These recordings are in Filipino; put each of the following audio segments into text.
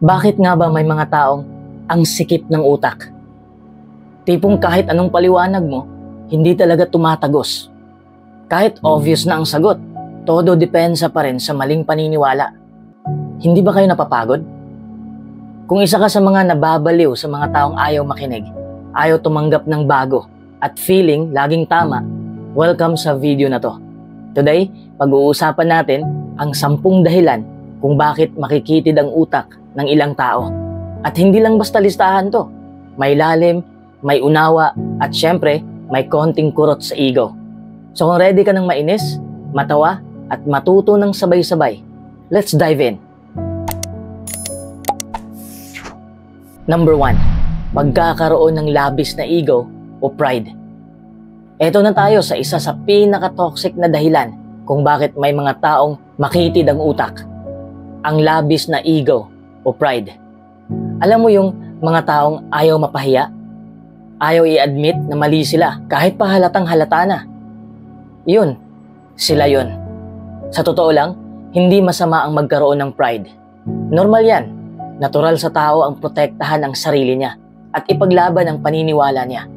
Bakit nga ba may mga taong ang sikip ng utak? Tipong kahit anong paliwanag mo, hindi talaga tumatagos. Kahit obvious na ang sagot, todo depensa pa rin sa maling paniniwala. Hindi ba kayo napapagod? Kung isa ka sa mga nababaliw sa mga taong ayaw makinig, ayaw tumanggap ng bago, at feeling laging tama, welcome sa video na to. Today, pag-uusapan natin ang 10 dahilan kung bakit makikitid ang utak ng ilang tao. At hindi lang basta listahan to. May lalim, may unawa, at syempre, may konting kurot sa ego. So kung ready ka ng mainis, matawa, at matuto ng sabay-sabay, let's dive in. Number 1, pagkakaroon ng labis na ego o pride. Eto na tayo sa isa sa pinaka-toxic na dahilan kung bakit may mga taong makitid ang utak. Ang labis na ego o pride. Alam mo yung mga taong ayaw mapahiya? Ayaw i-admit na mali sila kahit pa halatang halata na. Yun, sila yun. Sa totoo lang, hindi masama ang magkaroon ng pride. Normal yan. Natural sa tao ang protektahan ang sarili niya at ipaglaban ang paniniwala niya.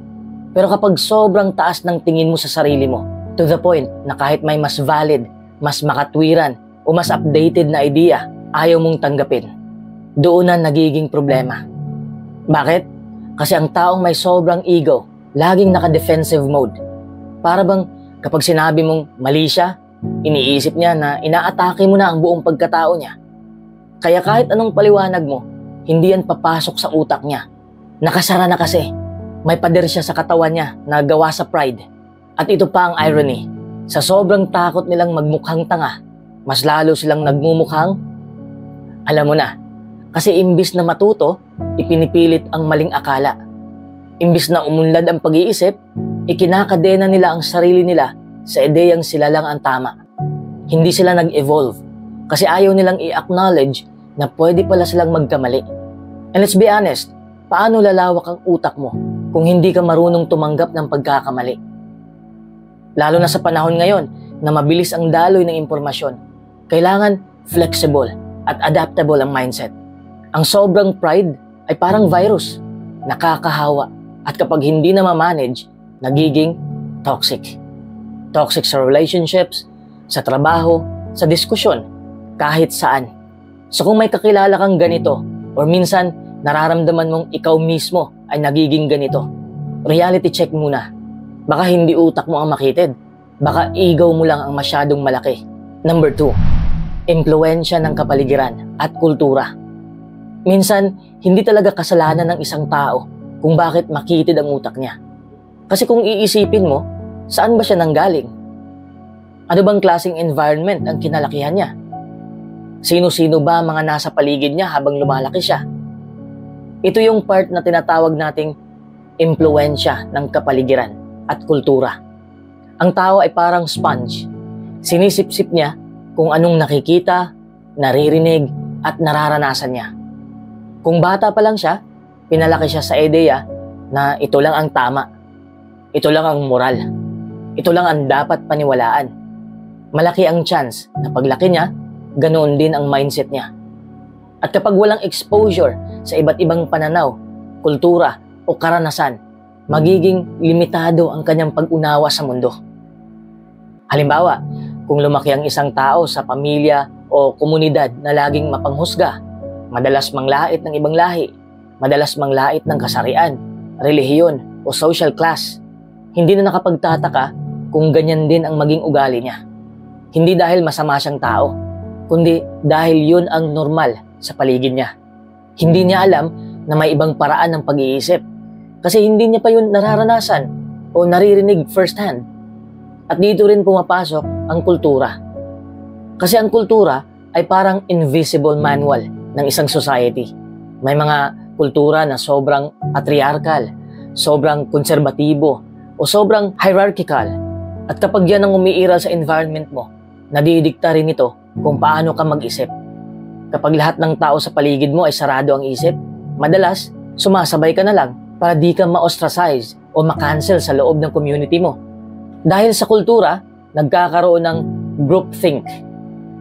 Pero kapag sobrang taas ng tingin mo sa sarili mo, to the point na kahit may mas valid, mas makatwiran o mas updated na idea, ayaw mong tanggapin. Doon na nagiging problema. Bakit? Kasi ang taong may sobrang ego, laging naka-defensive mode. Para bang kapag sinabi mong mali siya, iniisip niya na inaatake mo na ang buong pagkatao niya. Kaya kahit anong paliwanag mo, hindi yan papasok sa utak niya. Nakasara na kasi. May pader siya sa katawan niya na gawa sa pride. At ito pa ang irony. Sa sobrang takot nilang magmukhang tanga, mas lalo silang nagmumukhang, alam mo na, kasi imbis na matuto, ipinipilit ang maling akala. Imbis na umunlad ang pag-iisip, ikinakadena nila ang sarili nila sa ideyang sila lang ang tama. Hindi sila nag-evolve kasi ayaw nilang i-acknowledge na pwede pala silang magkamali. And let's be honest, paano lalawak ang utak mo kung hindi ka marunong tumanggap ng pagkakamali? Lalo na sa panahon ngayon na mabilis ang daloy ng impormasyon, kailangan flexible at adaptable ang mindset. Ang sobrang pride ay parang virus, nakakahawa, at kapag hindi na ma-manage, nagiging toxic. Toxic sa relationships, sa trabaho, sa diskusyon, kahit saan. So kung may kakilala kang ganito, or minsan nararamdaman mong ikaw mismo ay nagiging ganito, reality check muna. Baka hindi utak mo ang makitid, baka ego mo lang ang masyadong malaki. Number 2, impluwensya ng kapaligiran at kultura. Minsan, hindi talaga kasalanan ng isang tao kung bakit makitid ang utak niya. Kasi kung iisipin mo, saan ba siya nanggaling? Ano bang klaseng environment ang kinalakihan niya? Sino-sino ba mga nasa paligid niya habang lumalaki siya? Ito yung part na tinatawag nating impluwensya ng kapaligiran at kultura. Ang tao ay parang sponge. Sinisip-sip niya kung anong nakikita, naririnig at nararanasan niya. Kung bata pa lang siya, pinalaki siya sa ideya na ito lang ang tama. Ito lang ang moral. Ito lang ang dapat paniwalaan. Malaki ang chance na paglaki niya, ganoon din ang mindset niya. At kapag walang exposure sa iba't ibang pananaw, kultura o karanasan, magiging limitado ang kanyang pag-unawa sa mundo. Halimbawa, kung lumaki ang isang tao sa pamilya o komunidad na laging mapanghusga, madalas manglait ng ibang lahi, madalas manglait ng kasarian, relihiyon o social class, hindi na nakapagtataka kung ganyan din ang maging ugali niya. Hindi dahil masama siyang tao, kundi dahil yun ang normal sa paligid niya. Hindi niya alam na may ibang paraan ng pag-iisip kasi hindi niya pa yun nararanasan o naririnig first hand. At dito rin pumapasok ang kultura. Kasi ang kultura ay parang invisible manual ng isang society. May mga kultura na sobrang patriarchal, sobrang konserbatibo, o sobrang hierarchical. At kapag yan ang umiiral sa environment mo, nadidikta rin ito kung paano ka mag-isip. Kapag lahat ng tao sa paligid mo ay sarado ang isip, madalas sumasabay ka na lang para di ka ma-ostracize o ma-cancel sa loob ng community mo. Dahil sa kultura, nagkakaroon ng groupthink.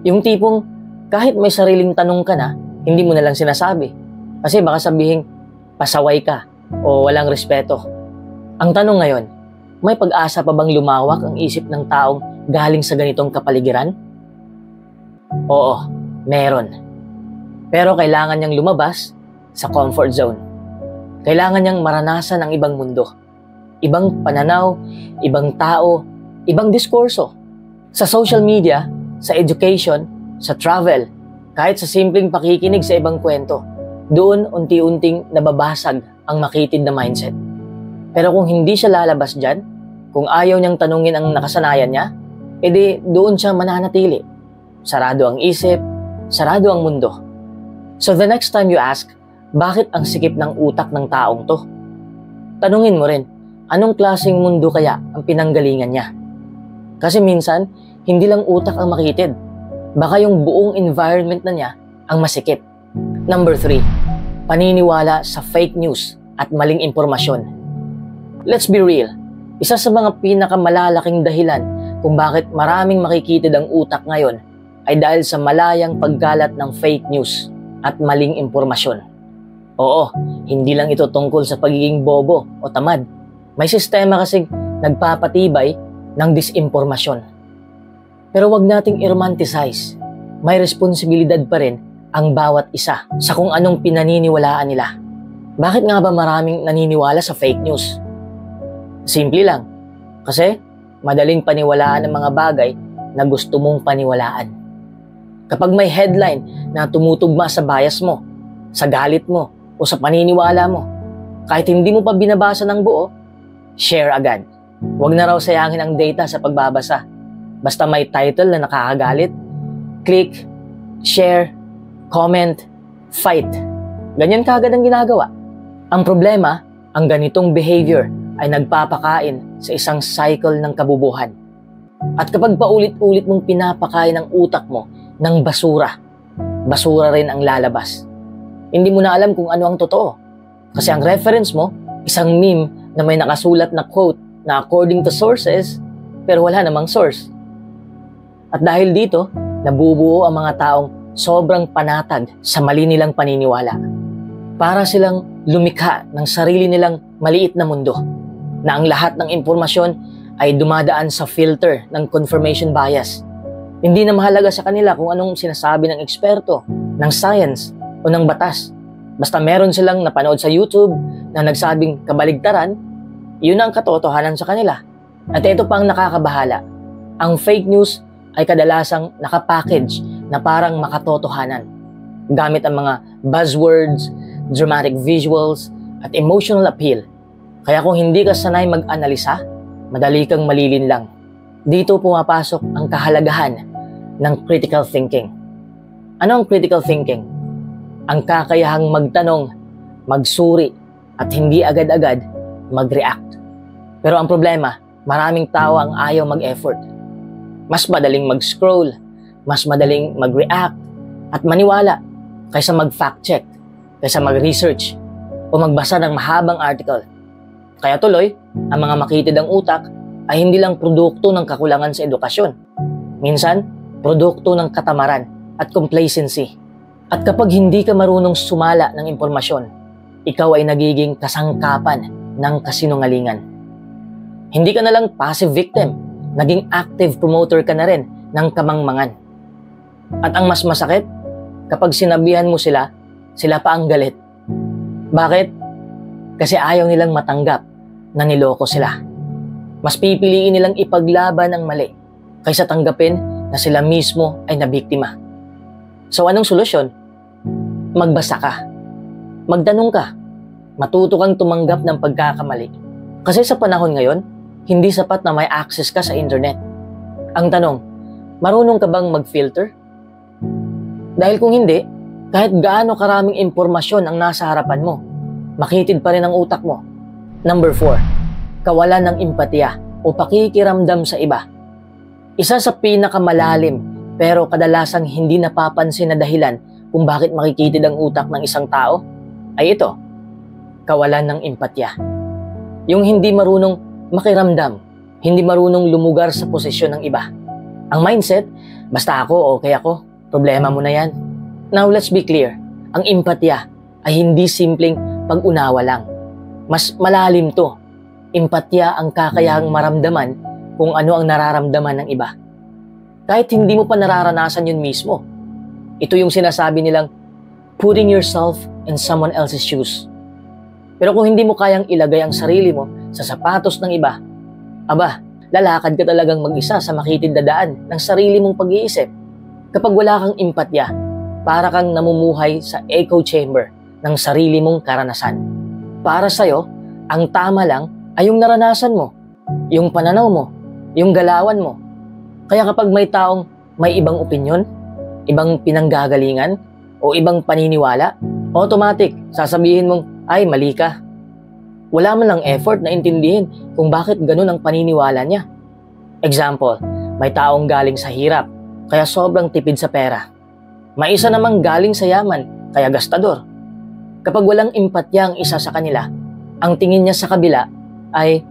Yung tipong kahit may sariling tanong ka na, hindi mo na lang sinasabi. Kasi baka sabihin, pasaway ka o walang respeto. Ang tanong ngayon, may pag-asa pa bang lumawak ang isip ng taong galing sa ganitong kapaligiran? Oo, meron. Pero kailangan niyang lumabas sa comfort zone. Kailangan niyang maranasan ang ibang mundo. Ibang pananaw, ibang tao, ibang diskurso. Sa social media, sa education, sa travel, kahit sa simpleng pakikinig sa ibang kwento, doon unti-unting nababasag ang makitid na mindset. Pero kung hindi siya lalabas dyan, kung ayaw niyang tanungin ang nakasanayan niya, edi doon siya mananatili. Sarado ang isip, sarado ang mundo. So the next time you ask, bakit ang sikip ng utak ng taong to? Tanungin mo rin, anong klaseng mundo kaya ang pinanggalingan niya? Kasi minsan, hindi lang utak ang makitid. Baka yung buong environment na niya ang masikip. Number 3, paniniwala sa fake news at maling impormasyon. Let's be real, isa sa mga pinakamalalaking dahilan kung bakit maraming makikitid ang utak ngayon ay dahil sa malayang paggalat ng fake news at maling impormasyon. Oo, hindi lang ito tungkol sa pagiging bobo o tamad. May sistema kasing nagpapatibay ng disinformasyon. Pero wag nating i-romanticize. May responsibilidad pa rin ang bawat isa sa kung anong pinaniniwalaan nila. Bakit nga ba maraming naniniwala sa fake news? Simple lang. Kasi madaling paniwalaan ang mga bagay na gusto mong paniwalaan. Kapag may headline na tumutugma sa bias mo, sa galit mo, o sa paniniwala mo, kahit hindi mo pa binabasa ng buo, share agad. Huwag na raw sayangin ang data sa pagbabasa. Basta may title na nakakagalit, click, share, comment, fight. Ganyan kaagad ang ginagawa. Ang problema, ang ganitong behavior ay nagpapakain sa isang cycle ng kabubuhan. At kapag paulit-ulit mong pinapakain ang utak mo ng basura, basura rin ang lalabas. Hindi mo na alam kung ano ang totoo. Kasi ang reference mo, isang meme na may nakasulat na quote na according to sources, pero wala namang source. At dahil dito, nabubuo ang mga taong sobrang panatag sa mali nilang paniniwala. Para silang lumikha ng sarili nilang maliit na mundo, na ang lahat ng impormasyon ay dumadaan sa filter ng confirmation bias. Hindi na mahalaga sa kanila kung anong sinasabi ng eksperto, ng science, o ng batas. Basta meron silang napanood sa YouTube na nagsabing kabaligtaran, yun ang katotohanan sa kanila. At ito pang nakakabahala. Ang fake news ay kadalasang nakapackage na parang makatotohanan. Gamit ang mga buzzwords, dramatic visuals, at emotional appeal. Kaya kung hindi ka sanay mag-analisa, madali kang malilin lang. Dito pumapasok ang kahalagahan ng critical thinking. Ano ang critical thinking? Ang kakayahang magtanong, magsuri, at hindi agad-agad mag-react. Pero ang problema, maraming tao ang ayaw mag-effort. Mas madaling mag-scroll, mas madaling mag-react, at maniwala kaysa mag-fact check, kaysa mag-research, o magbasa ng mahabang article. Kaya tuloy, ang mga makitid ang utak ay hindi lang produkto ng kakulangan sa edukasyon. Minsan, produkto ng katamaran at complacency. At kapag hindi ka marunong sumala ng impormasyon, ikaw ay nagiging kasangkapan ng kasinungalingan. Hindi ka na lang passive victim, naging active promoter ka na rin ng kamangmangan. At ang mas masakit, kapag sinabihan mo sila, sila pa ang galit. Bakit? Kasi ayaw nilang matanggap na niloko sila. Mas pipiliin nilang ipaglaban ang mali kaysa tanggapin na sila mismo ay nabiktima. So anong solusyon? Magbasa ka. Magtanong ka. Matuto kang tumanggap ng pagkakamali. Kasi sa panahon ngayon, hindi sapat na may access ka sa internet. Ang tanong, marunong ka bang mag-filter? Dahil kung hindi, kahit gaano karaming impormasyon ang nasa harapan mo, makitid pa rin ang utak mo. Number 4, kawalan ng empatiya o pakikiramdam sa iba. Isa sa pinakamalalim pero kadalasang hindi napapansin na dahilan kung bakit makikitid ang utak ng isang tao ay ito, kawalan ng empatya. Yung hindi marunong makiramdam, hindi marunong lumugar sa posisyon ng iba. Ang mindset, basta ako, okay ako, problema mo na yan. Now let's be clear, Ang empatya ay hindi simpleng pag-unawa lang. Mas malalim to. Empatya ang kakayahang maramdaman kung ano ang nararamdaman ng iba. Kahit hindi mo pa nararanasan yun mismo. Ito yung sinasabi nilang putting yourself in someone else's shoes. Pero kung hindi mo kayang ilagay ang sarili mo sa sapatos ng iba, lalakad ka talagang mag-isa sa makitid na daan ng sarili mong pag-iisip. Kapag wala kang empatya, para kang namumuhay sa echo chamber ng sarili mong karanasan. Para sa'yo, ang tama lang ay yung naranasan mo, yung pananaw mo, yung galawan mo. Kaya kapag may taong may ibang opinyon, ibang pinanggagalingan, o ibang paniniwala, automatic sasabihin mong, ay mali ka. Wala man lang effort na intindihin kung bakit ganun ang paniniwala niya. Example, may taong galing sa hirap, kaya sobrang tipid sa pera. May isa namang galing sa yaman, kaya gastador. Kapag walang empatya ang isa sa kanila, ang tingin niya sa kabila ay,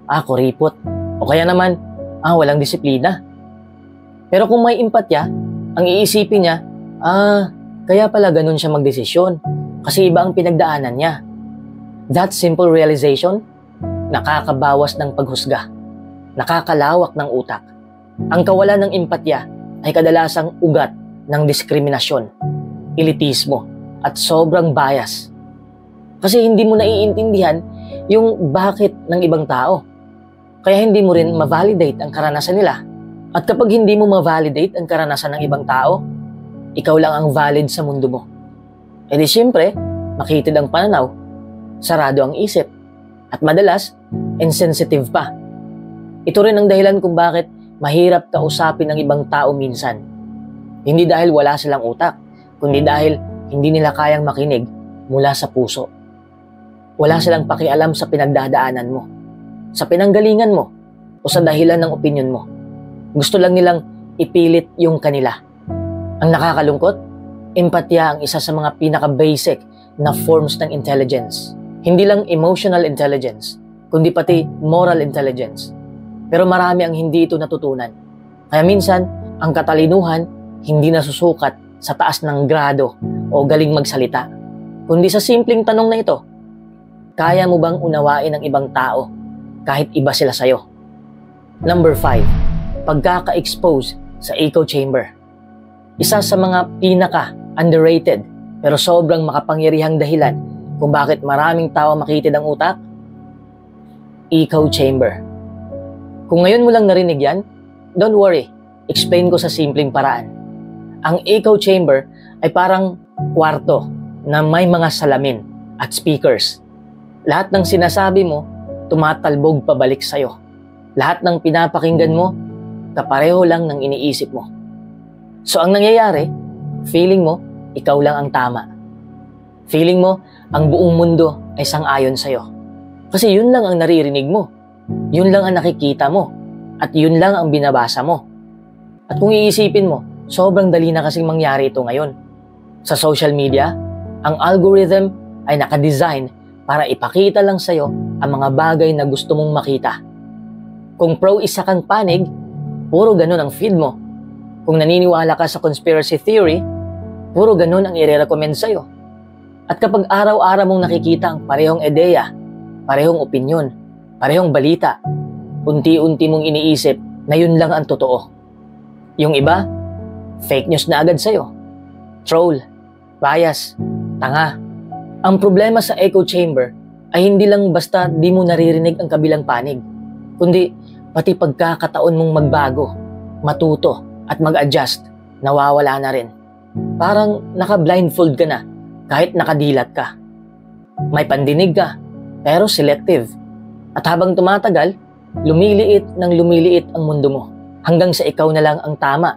kuripot. O kaya naman, walang disiplina. Pero kung may empatya, ang iisipin niya, kaya pala ganun siya magdesisyon kasi iba ang pinagdaanan niya. That simple realization, nakakabawas ng paghusga, nakakalawak ng utak. Ang kawalan ng empatya ay kadalasang ugat ng diskriminasyon, elitismo, at sobrang bias. Kasi hindi mo naiintindihan yung bakit ng ibang tao. Kaya hindi mo rin ma-validate ang karanasan nila. At kapag hindi mo ma-validate ang karanasan ng ibang tao, ikaw lang ang valid sa mundo mo. E di syempre, makitid ang pananaw, sarado ang isip, at madalas, insensitive pa. Ito rin ang dahilan kung bakit mahirap kausapin ng ibang tao minsan. Hindi dahil wala silang utak, kundi dahil hindi nila kayang makinig mula sa puso. Wala silang pakialam sa pinagdadaanan mo, sa pinanggalingan mo, o sa dahilan ng opinyon mo. Gusto lang nilang ipilit yung kanila. Ang nakakalungkot, empatya ang isa sa mga pinaka-basic na forms ng intelligence. Hindi lang emotional intelligence, kundi pati moral intelligence. Pero marami ang hindi ito natutunan. Kaya minsan, ang katalinuhan hindi nasusukat sa taas ng grado o galing magsalita, kundi sa simpleng tanong na ito, kaya mo bang unawain ang ibang tao kahit iba sila sa'yo? Number 5, pagkaka-expose sa echo chamber. Isa sa mga pinaka-underrated pero sobrang makapangyarihang dahilan kung bakit maraming tao makitid ang utak? Echo chamber. Kung ngayon mo lang narinig yan, don't worry, explain ko sa simpleng paraan. Ang echo chamber ay parang kwarto na may mga salamin at speakers. Lahat ng sinasabi mo, tumatalbog pabalik sa'yo. Lahat ng pinapakinggan mo, kapareho lang ng iniisip mo. So ang nangyayari, feeling mo, ikaw lang ang tama. Feeling mo, ang buong mundo ay sang-ayon sa'yo. Kasi yun lang ang naririnig mo. Yun lang ang nakikita mo. At yun lang ang binabasa mo. At kung iisipin mo, sobrang dali na kasing mangyari ito ngayon. Sa social media, ang algorithm ay nakadesign para ipakita lang sa'yo ang mga bagay na gusto mong makita. Kung pro isa kang panig, puro ganun ang feed mo. Kung naniniwala ka sa conspiracy theory, puro ganun ang i-recommend sa'yo. At kapag araw-araw mong nakikita ang parehong ideya, parehong opinyon, parehong balita, unti-unti mong iniisip na yun lang ang totoo. Yung iba, fake news na agad sa'yo. Troll, bias, tanga. Ang problema sa echo chamber ay hindi lang basta di mo naririnig ang kabilang panig, kundi pati pagkakataon mong magbago, matuto, at mag-adjust, nawawala na rin. Parang naka-blindfold ka na kahit nakadilat ka. May pandinig ka, pero selective. At habang tumatagal, lumiliit ng lumiliit ang mundo mo hanggang sa ikaw na lang ang tama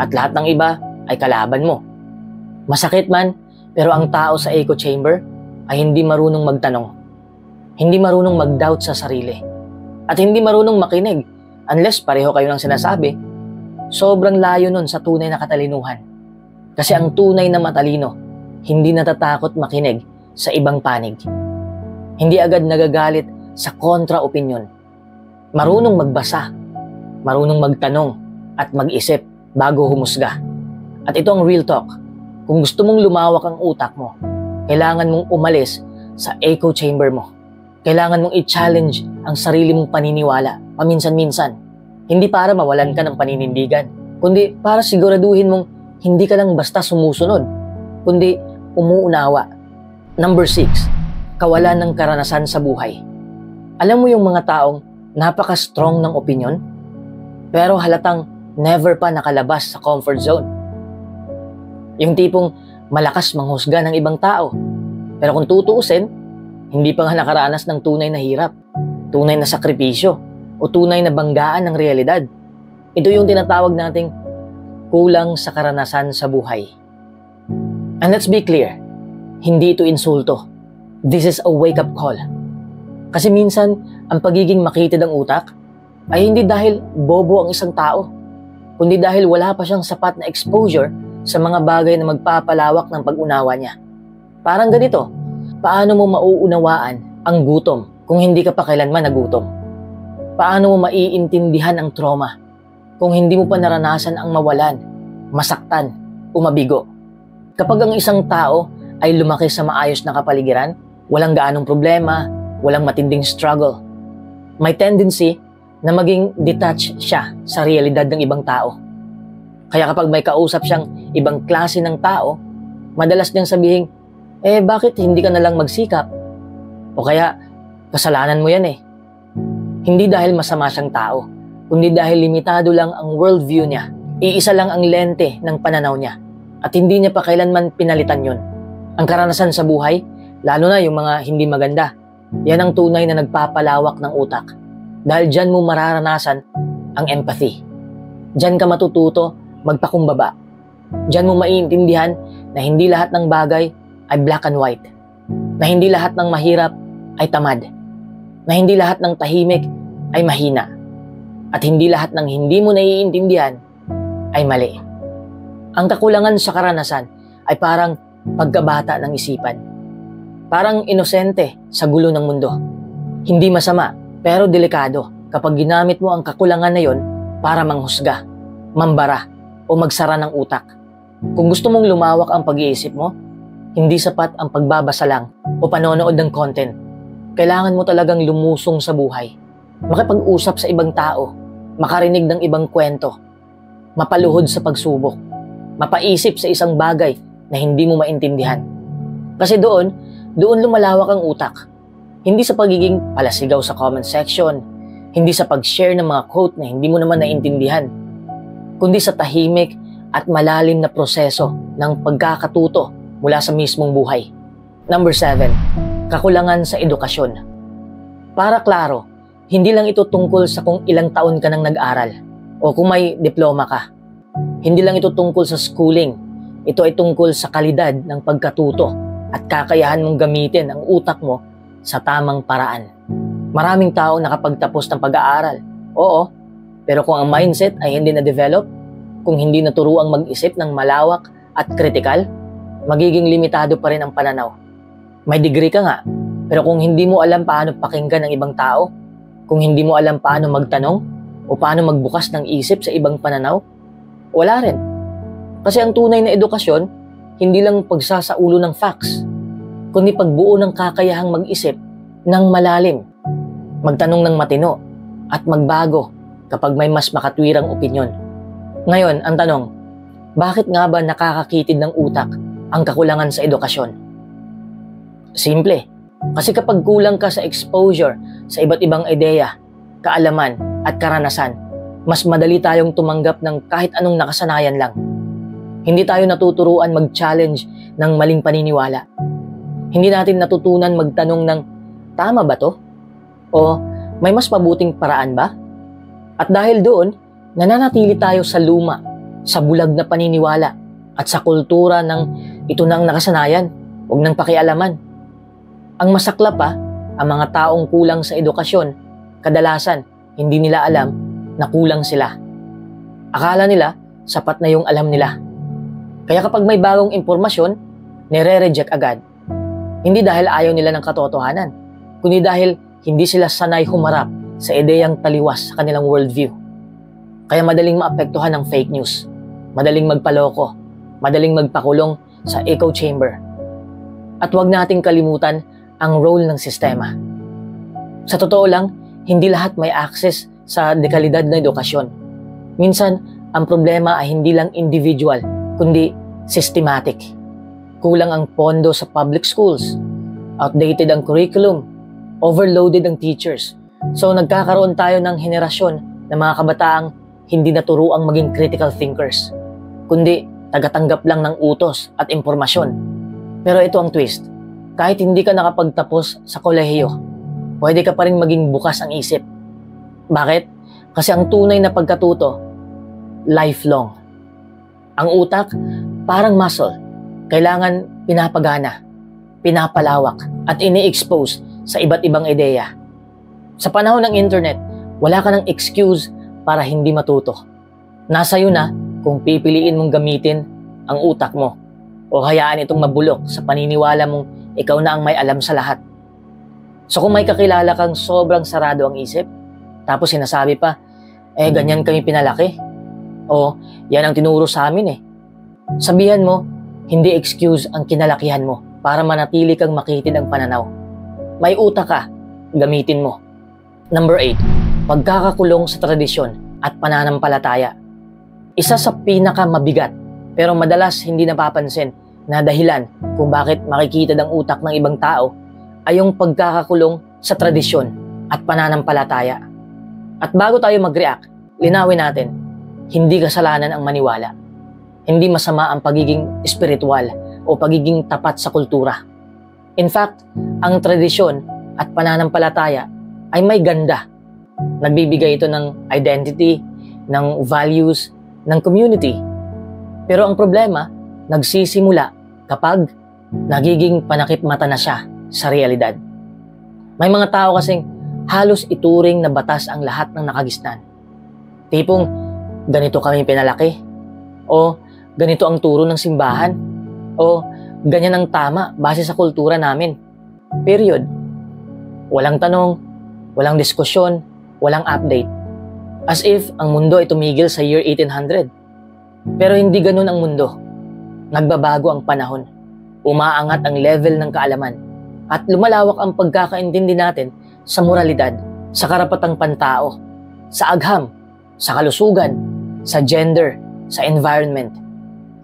at lahat ng iba ay kalaban mo. Masakit man, pero ang tao sa echo chamber ay hindi marunong magtanong. Hindi marunong mag-doubt sa sarili. At hindi marunong makinig unless pareho kayo ng sinasabi. Sobrang layo nun sa tunay na katalinuhan. Kasi ang tunay na matalino, hindi natatakot makinig sa ibang panig. Hindi agad nagagalit sa kontra-opinyon. Marunong magbasa, marunong magtanong at mag-isip bago humusga. At ito ang real talk. Kung gusto mong lumawak ang utak mo, kailangan mong umalis sa echo chamber mo. Kailangan mong i-challenge ang sarili mong paniniwala paminsan-minsan. Hindi para mawalan ka ng paninindigan, kundi para siguraduhin mong hindi ka lang basta sumusunod, kundi umuunawa. Number 6, kawalan ng karanasan sa buhay. Alam mo yung mga taong napaka-strong ng opinion, pero halatang never pa nakalabas sa comfort zone. Yung tipong malakas manghusga ng ibang tao, pero kung tutuusin, hindi pa nga nakaranas ng tunay na hirap, tunay na sakripisyo, o tunay na banggaan ng realidad. Ito yung tinatawag nating kulang sa karanasan sa buhay. And let's be clear, hindi ito insulto. This is a wake-up call. Kasi minsan, ang pagiging makitid ang utak ay hindi dahil bobo ang isang tao, kundi dahil wala pa siyang sapat na exposure sa mga bagay na magpapalawak ng pag-unawa niya. Parang ganito, paano mo mauunawaan ang gutom kung hindi ka pa kailanman nagutom? Paano mo maiintindihan ang trauma kung hindi mo pa naranasan ang mawalan, masaktan, o mabigo? Kapag ang isang tao ay lumaki sa maayos na kapaligiran, walang gaanong problema, walang matinding struggle, may tendency na maging detached siya sa realidad ng ibang tao. Kaya kapag may kausap siyang ibang klase ng tao, madalas niyang sabihin, bakit hindi ka nalang magsikap? O kaya, kasalanan mo yan eh. Hindi dahil masama siyang tao, kundi dahil limitado lang ang worldview niya. Iisa lang ang lente ng pananaw niya at hindi niya pa kailanman pinalitan yun. Ang karanasan sa buhay, lalo na yung mga hindi maganda, yan ang tunay na nagpapalawak ng utak. Dahil dyan mo mararanasan ang empathy. Dyan ka matututo magpakumbaba. Dyan mo maiintindihan na hindi lahat ng bagay ay black and white. Na hindi lahat ng mahirap ay tamad. Na hindi lahat ng tahimik ay mahina. At hindi lahat ng hindi mo naiintindihan ay mali. Ang kakulangan sa karanasan ay parang pagkabata ng isipan. Parang inosente sa gulo ng mundo. Hindi masama, pero delikado kapag ginamit mo ang kakulangan na yon para manghusga, mambara, o magsara ng utak. Kung gusto mong lumawak ang pag-iisip mo, hindi sapat ang pagbabasa lang o panonood ng content. Kailangan mo talagang lumusong sa buhay, makipag-usap sa ibang tao, makarinig ng ibang kwento, mapaluhod sa pagsubok, mapaisip sa isang bagay na hindi mo maintindihan. Kasi doon lumalawak ang utak. Hindi sa pagiging palasigaw sa comment section, hindi sa pag-share ng mga quote na hindi mo naman naintindihan, kundi sa tahimik at malalim na proseso ng pagkakatuto mula sa mismong buhay. Number 7, kakulangan sa edukasyon. Para klaro, hindi lang ito tungkol sa kung ilang taon ka nang nag-aral o kung may diploma ka. Hindi lang ito tungkol sa schooling. Ito ay tungkol sa kalidad ng pagkatuto at kakayahan mong gamitin ang utak mo sa tamang paraan. Maraming tao nakapagtapos ng pag-aaral. Oo, pero kung ang mindset ay hindi na-develop, kung hindi naturuang mag-isip ng malawak at kritikal, magiging limitado pa rin ang pananaw. May degree ka nga, pero kung hindi mo alam paano pakinggan ng ibang tao, kung hindi mo alam paano magtanong o paano magbukas ng isip sa ibang pananaw, wala rin. Kasi ang tunay na edukasyon, hindi lang pagsasaulo ng facts, kundi pagbuo ng kakayahang mag-isip ng malalim, magtanong ng matino, at magbago kapag may mas makatwirang opinyon. Ngayon, ang tanong, bakit nga ba nakakakitid ng utak ang kakulangan sa edukasyon? Simple, kasi kapag kulang ka sa exposure sa iba't ibang ideya, kaalaman at karanasan, mas madali tayong tumanggap ng kahit anong nakasanayan lang. Hindi tayo natuturuan mag-challenge ng maling paniniwala. Hindi natin natutunan magtanong ng, tama ba to? O may mas mabuting paraan ba? At dahil doon, nananatili tayo sa luma, sa bulag na paniniwala, at sa kultura ng ito na ang nakasanayan, huwag nang pakialaman. Ang masaklap pa, ang mga taong kulang sa edukasyon, kadalasan hindi nila alam na kulang sila. Akala nila, sapat na yung alam nila. Kaya kapag may bagong impormasyon, nire-reject agad. Hindi dahil ayaw nila ng katotohanan, kundi dahil hindi sila sanay humarap sa ideyang taliwas sa kanilang worldview. Kaya madaling maapektuhan ng fake news, madaling magpaloko, madaling magpakulong sa echo chamber. At huwag nating kalimutan ang role ng sistema. Sa totoo lang, hindi lahat may access sa dekalidad na edukasyon. Minsan, ang problema ay hindi lang individual, kundi systematic. Kulang ang pondo sa public schools, outdated ang curriculum, overloaded ang teachers. So nagkakaroon tayo ng henerasyon ng mga kabataang hindi naturuang maging critical thinkers, kundi tagatanggap lang ng utos at impormasyon. Pero ito ang twist. Kahit hindi ka nakapagtapos sa kolehiyo, pwede ka pa rin maging bukas ang isip. Bakit? Kasi ang tunay na pagkatuto, lifelong. Ang utak, parang muscle. Kailangan pinapagana, pinapalawak, at ini-expose sa iba't ibang ideya. Sa panahon ng internet, wala ka ng excuse para hindi matuto. Nasa iyo na kung pipiliin mong gamitin ang utak mo o hayaan itong mabulok sa paniniwala mong ikaw na ang may alam sa lahat. So kung may kakilala kang sobrang sarado ang isip, tapos sinasabi pa, ganyan kami pinalaki. O, yan ang tinuro sa amin eh. Sabihan mo, hindi excuse ang kinalakihan mo para manatili kang makitid ang pananaw. May utak ka, gamitin mo. Number 8, pagkakakulong sa tradisyon at pananampalataya. Isa sa pinakamabigat pero madalas hindi napapansin na dahilan kung bakit makikitid ang utak ng ibang tao ay yung pagkakakulong sa tradisyon at pananampalataya. At bago tayo mag-react, linawin natin, hindi kasalanan ang maniwala. Hindi masama ang pagiging espiritual o pagiging tapat sa kultura. In fact, ang tradisyon at pananampalataya ay may ganda. Nagbibigay ito ng identity, ng values, ng community. Pero ang problema, nagsisimula kapag nagiging panakip-mata na siya sa realidad. May mga tao kasing halos ituring na batas ang lahat ng nakagisnan. Tipong, ganito kami pinalaki. O, ganito ang turo ng simbahan. O, ganyan ang tama base sa kultura namin. Period. Walang tanong, walang diskusyon, walang update. As if ang mundo ay tumigil sa year 1800. Pero hindi ganun ang mundo. Nagbabago ang panahon. Umaangat ang level ng kaalaman. At lumalawak ang pagkakaintindi natin sa moralidad, sa karapatang pantao, sa agham, sa kalusugan, sa gender, sa environment.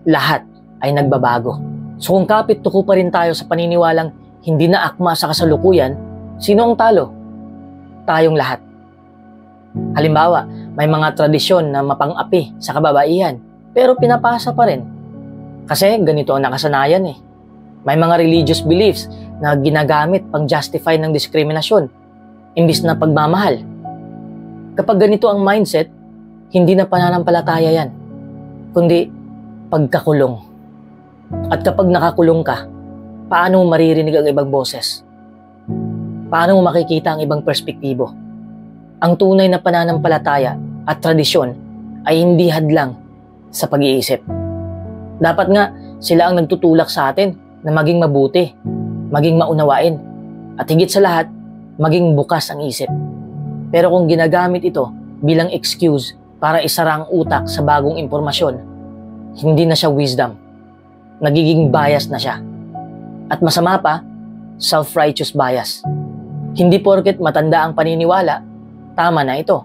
Lahat ay nagbabago. So kung kapit-tuko pa rin tayo sa paniniwalang hindi na akma sa kasalukuyan, sino ang talo? Tayong lahat. Halimbawa, may mga tradisyon na mapang-api sa kababaihan, pero pinapasa pa rin. Kasi ganito ang nakasanayan eh. May mga religious beliefs na ginagamit pang-justify ng diskriminasyon, imbis na pagmamahal. Kapag ganito ang mindset, hindi na pananampalataya yan, kundi pagkakulong. At kapag nakakulong ka, paano mo maririnig ang ibang boses? Paano mo makikita ang ibang perspektibo? Ang tunay na pananampalataya at tradisyon ay hindi hadlang sa pag-iisip. Dapat nga sila ang nagtutulak sa atin na maging mabuti, maging maunawain, at higit sa lahat, maging bukas ang isip. Pero kung ginagamit ito bilang excuse para isara ang utak sa bagong impormasyon, hindi na siya wisdom. Nagiging bias na siya. At masama pa, self-righteous bias. Hindi porket matanda ang paniniwala, tama na ito.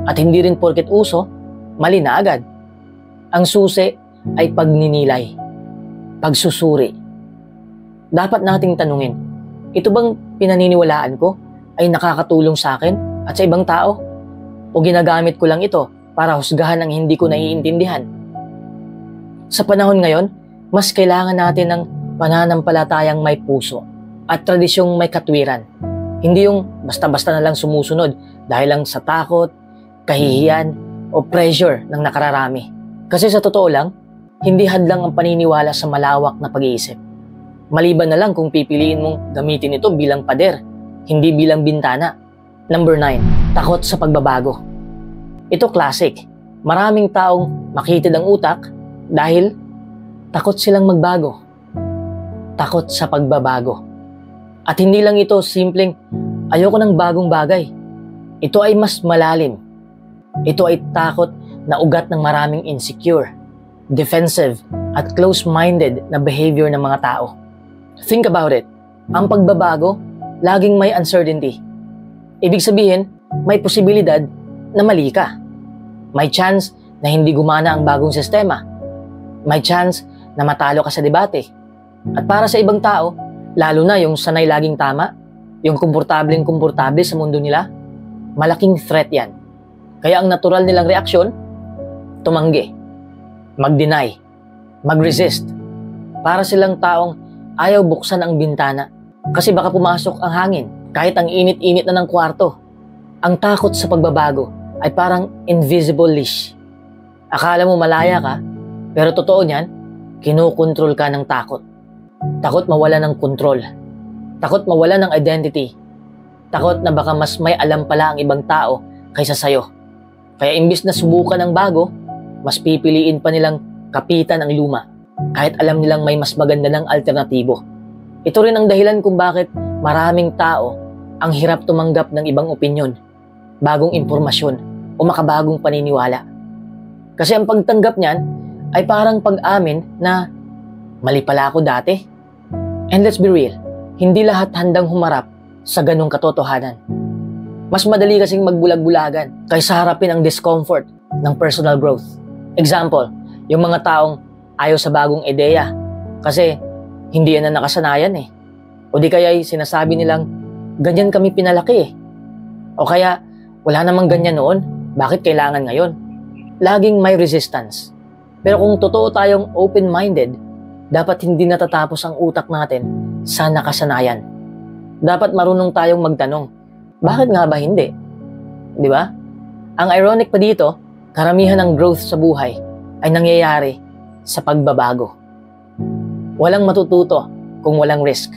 At hindi rin porket uso, mali na agad. Ang susi ay pagninilay, pagsusuri. Dapat nating tanungin, ito bang pinaniniwalaan ko ay nakakatulong sa akin at sa ibang tao? O ginagamit ko lang ito para husgahan ang hindi ko naiintindihan? Sa panahon ngayon, mas kailangan natin ng pananampalatayang may puso at tradisyong may katwiran. Hindi yung basta-basta na lang sumusunod dahil lang sa takot, kahihiyan o pressure ng nakararami. Kasi sa totoo lang, hindi hadlang ang paniniwala sa malawak na pag-iisip. Maliban na lang kung pipiliin mong gamitin ito bilang pader, hindi bilang bintana. Number 9, takot sa pagbabago. Ito classic. Maraming taong makitid ang utak dahil takot silang magbago. Takot sa pagbabago. At hindi lang ito simpleng ayoko ng bagong bagay. Ito ay mas malalim. Ito ay takot na ugat ng maraming insecure. defensive, at close-minded na behavior ng mga tao. Think about it. Ang pagbabago, laging may uncertainty. Ibig sabihin, may posibilidad na mali ka. May chance na hindi gumana ang bagong sistema. May chance na matalo ka sa debate. At para sa ibang tao, lalo na yung sanay laging tama, yung komportableng-komportable sa mundo nila, malaking threat yan. Kaya ang natural nilang reaksyon, tumanggi, mag-deny, mag-resist. Para silang taong ayaw buksan ang bintana kasi baka pumasok ang hangin kahit ang init-init na ng kwarto. Ang takot sa pagbabago ay parang invisible leash. Akala mo malaya ka, pero totoo niyan, kinukontrol ka ng takot. Takot mawala ng kontrol. Takot mawala ng identity. Takot na baka mas may alam pala ang ibang tao kaysa sayo. Kaya imbis na subukan ng bago, mas pipiliin pa nilang kapitan ang luma kahit alam nilang may mas maganda ng alternatibo. Ito rin ang dahilan kung bakit maraming tao ang hirap tumanggap ng ibang opinyon, bagong impormasyon o makabagong paniniwala. Kasi ang pagtanggap niyan ay parang pag-amin na mali pala ako dati. And let's be real, hindi lahat handang humarap sa ganong katotohanan. Mas madali kasing magbulag-bulagan kaysa harapin ang discomfort ng personal growth. Example, yung mga taong ayaw sa bagong ideya kasi hindi yan na nakasanayan eh. O di kaya'y sinasabi nilang ganyan kami pinalaki eh. O kaya wala namang ganyan noon, bakit kailangan ngayon? Laging may resistance. Pero kung totoo tayong open-minded, dapat hindi natatapos ang utak natin sa nakasanayan. Dapat marunong tayong magtanong, bakit nga ba hindi? Di ba? Ang ironic pa dito, karamihan ng growth sa buhay ay nangyayari sa pagbabago. Walang matututo kung walang risk.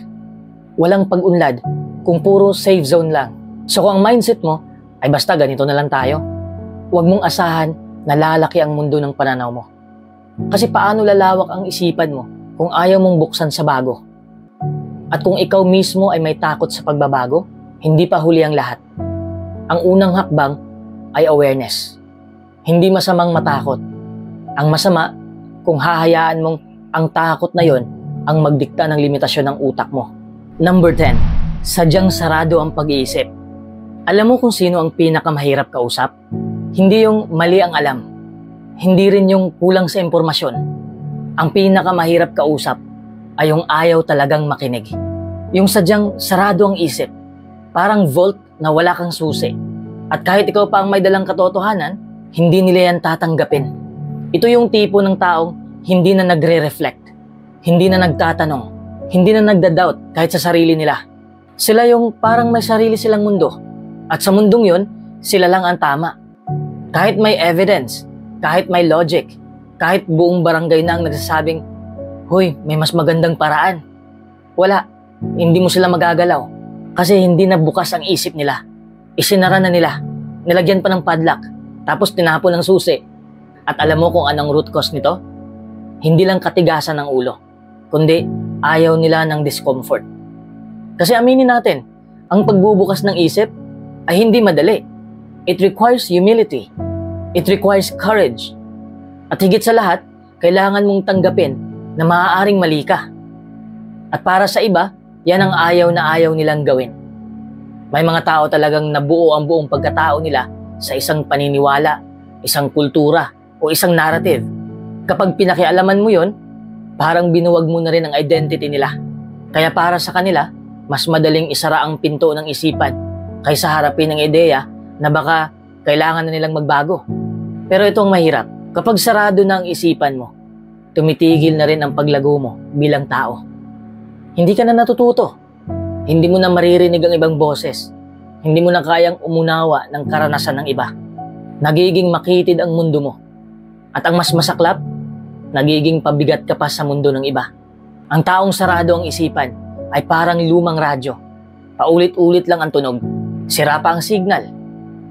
Walang pag-unlad kung puro safe zone lang. So kung ang mindset mo ay basta ganito na lang tayo, huwag mong asahan na lalaki ang mundo ng pananaw mo. Kasi paano lalawak ang isipan mo kung ayaw mong buksan sa bago? At kung ikaw mismo ay may takot sa pagbabago, hindi pa huli ang lahat. Ang unang hakbang ay awareness. Hindi masamang matakot. Ang masama kung hahayaan mong ang takot na yon ang magdikta ng limitasyon ng utak mo. Number 10, sadyang sarado ang pag-iisip. Alam mo kung sino ang pinakamahirap kausap? Hindi yung mali ang alam. Hindi rin yung kulang sa impormasyon. Ang pinakamahirap kausap ay yung ayaw talagang makinig. Yung sadyang sarado ang isip. Parang vault na wala kang susi. At kahit ikaw pa ang may dalang katotohanan, hindi nila yan tatanggapin. Ito yung tipo ng taong hindi na nagre-reflect, hindi na nagtatanong, hindi na nagda-doubt kahit sa sarili nila. Sila yung parang may sarili silang mundo. At sa mundong yun, sila lang ang tama. Kahit may evidence, kahit may logic, kahit buong barangay na ang nagsasabing, "Hoy, may mas magandang paraan." Wala, hindi mo sila magagalaw. Kasi hindi na bukas ang isip nila. Isinara na nila. Nilagyan pa ng padlock. Tapos tinapon ng susi. At alam mo kung anong root cause nito? Hindi lang katigasan ng ulo, kundi ayaw nila ng discomfort. Kasi aminin natin, ang pagbubukas ng isip ay hindi madali. It requires humility. It requires courage. At higit sa lahat, kailangan mong tanggapin na maaaring mali ka. At para sa iba, yan ang ayaw na ayaw nilang gawin. May mga tao talagang nabuo ang buong pagkatao nila sa isang paniniwala, isang kultura, o isang narrative. Kapag pinakialaman mo yon, parang binuwag mo na rin ang identity nila. Kaya para sa kanila, mas madaling isara ang pinto ng isipan kaysa harapin ang ideya na baka kailangan na nilang magbago. Pero itong mahirap, kapag sarado na ang isipan mo, tumitigil na rin ang paglago mo bilang tao. Hindi ka na natututo. Hindi mo na maririnig ang ibang boses. Hindi mo na kayang umunawa ng karanasan ng iba. Nagiging makitid ang mundo mo. At ang mas masaklap, nagiging pabigat ka pa sa mundo ng iba. Ang taong sarado ang isipan ay parang lumang radyo. Paulit-ulit lang ang tunog. Sira pa ang signal.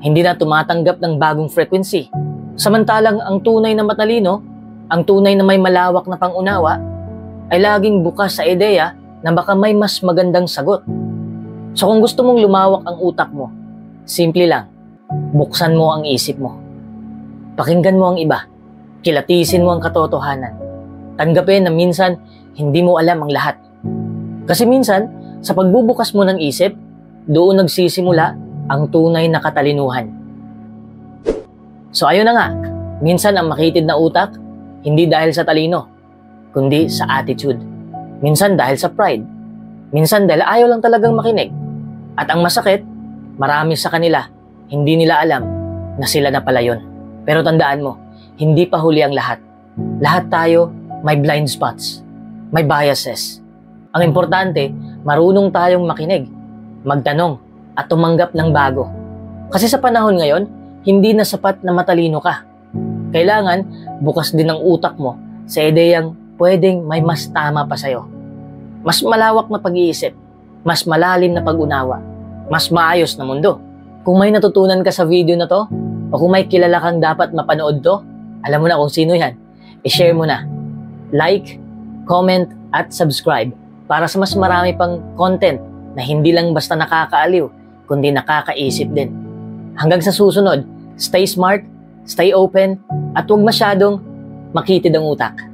Hindi na tumatanggap ng bagong frequency. Samantalang ang tunay na matalino, ang tunay na may malawak na pangunawa, ay laging bukas sa ideya na baka may mas magandang sagot. So kung gusto mong lumawak ang utak mo, simple lang, buksan mo ang isip mo. Pakinggan mo ang iba. Kilatisin mo ang katotohanan. Tanggapin na minsan hindi mo alam ang lahat. Kasi minsan, sa pagbubukas mo ng isip, doon nagsisimula ang tunay na katalinuhan. So ayun na nga, minsan ang makitid na utak, hindi dahil sa talino, kundi sa attitude. Minsan dahil sa pride. Minsan dahil ayaw lang talagang makinig. At ang masakit, marami sa kanila, hindi nila alam na sila na pala yun. Pero tandaan mo, hindi pa huli ang lahat. Lahat tayo may blind spots, may biases. Ang importante, marunong tayong makinig, magtanong, at tumanggap ng bago. Kasi sa panahon ngayon, hindi na sapat na matalino ka. Kailangan bukas din ang utak mo sa ideyang pwedeng may mas tama pa sa'yo. Mas malawak na pag-iisip, mas malalim na pag-unawa, mas maayos na mundo. Kung may natutunan ka sa video na to, o kung may kilala kang dapat mapanood to, alam mo na kung sino yan, i-share mo na. Like, comment, at subscribe para sa mas marami pang content na hindi lang basta nakakaaliw, kundi nakakaisip din. Hanggang sa susunod, stay smart, stay open, at huwag masyadong makitid ang utak.